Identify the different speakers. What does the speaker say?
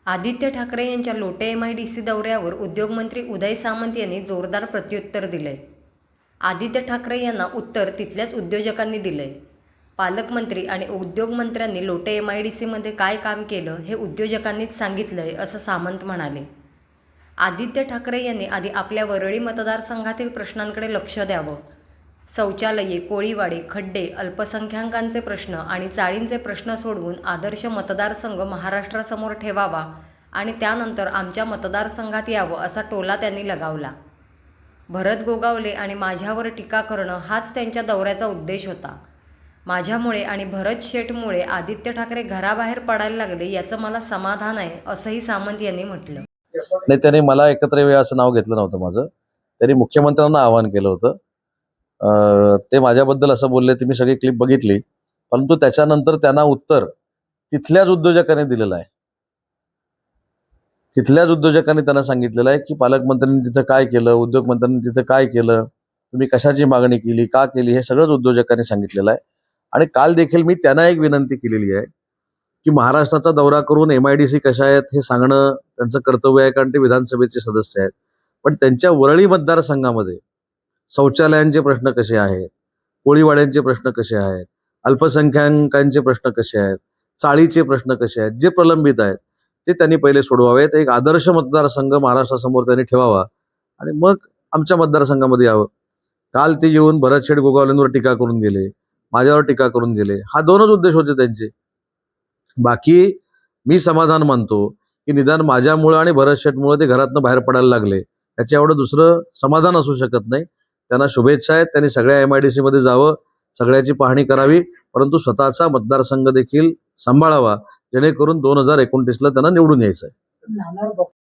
Speaker 1: आदित्य ठाकरे यांच्या लोटे MIDC दौऱ्यावर उद्योगमंत्री उदय सामंत यांनी जोरदार प्रत्युत्तर दिलंय। आदित्य ठाकरे यांना उत्तर तिथल्याच उद्योजकांनी दिलंय। पालकमंत्री आणि उद्योगमंत्र्यांनी लोटे MIDC मध्ये काय काम केलं हे उद्योजकांनीच सांगितलंय असं सामंत म्हणाले। आदित्य ठाकरे यांनी आधी आपल्या वरळी मतदारसंघातील प्रश्नांकडे लक्ष द्यावं। शौचालये, कोळीवाडे, खड्डे, अल्पसंख्याकांचे प्रश्न आणि चाळींचे प्रश्न सोडवून आदर्श मतदारसंघ महाराष्ट्रासमोर ठेवावा आणि त्यानंतर आमच्या मतदारसंघात यावं असा टोला त्यांनी लगावला। भरत गोगावले आणि माझ्यावर टीका करणं हाच त्यांच्या दौऱ्याचा उद्देश होता। माझ्यामुळे आणि भरत शेठमुळे आदित्य ठाकरे घराबाहेर पडायला लागले याचं मला समाधान आहे असंही सामंत यांनी म्हटलं।
Speaker 2: नाही, त्यांनी मला एकत्र येऊया असं नाव घेतलं नव्हतं माझं। त्यांनी मुख्यमंत्र्यांना आवाहन केलं होतं। ते माझ्याबद्दल असं बोलले, ती मी सगळी क्लिप बघितली, परंतु त्याच्यानंतर त्यांना उत्तर तिथल्याच उद्योजकांनी दिलेलं आहे। तिथल्याच उद्योजकांनी त्यांना सांगितलेलं आहे की पालकमंत्र्यांनी तिथं काय केलं, उद्योगमंत्र्यांनी तिथं काय केलं, तुम्ही कशाची मागणी केली, का केली, हे सगळंच उद्योजकांनी सांगितलेलं आहे। आणि काल देखील मी त्यांना एक विनंती केलेली आहे की महाराष्ट्राचा दौरा करून MIDC कशा आहेत हे सांगणं त्यांचं कर्तव्य आहे, कारण ते विधानसभेचे सदस्य आहेत। पण त्यांच्या वरळी मतदारसंघामध्ये शौचालयांचे प्रश्न कसे आहेत, कोळीवाड्यांचे प्रश्न कसे आहेत, अल्पसंख्याकांचे प्रश्न कसे आहेत, चाळीचे प्रश्न कसे आहेत, जे प्रलंबित आहेत ते त्यांनी पहिले सोडवावेत। एक आदर्श मतदारसंघ महाराष्ट्रासमोर त्यांनी ठेवावा आणि मग आमच्या मतदारसंघामध्ये यावं। काल ते येऊन भरत शेठ गोगावलेंवर टीका करून गेले, माझ्यावर टीका करून गेले, हा दोनच उद्देश होते त्यांचे। बाकी मी समाधान मानतो की निदान माझ्यामुळे आणि भरत शेठमुळे ते घरातनं बाहेर पडायला लागले, त्याच्या एवढं दुसरं समाधान असू शकत नाही। त्यांना शुभेच्छा आहेत, त्यांनी सगळ्या MIDC मध्ये जावं, सगळ्याची पाहणी करावी, परंतु स्वतःचा मतदारसंघ देखील सांभाळावा, जेणेकरून 2029ला त्यांना निवडून यायचं आहे।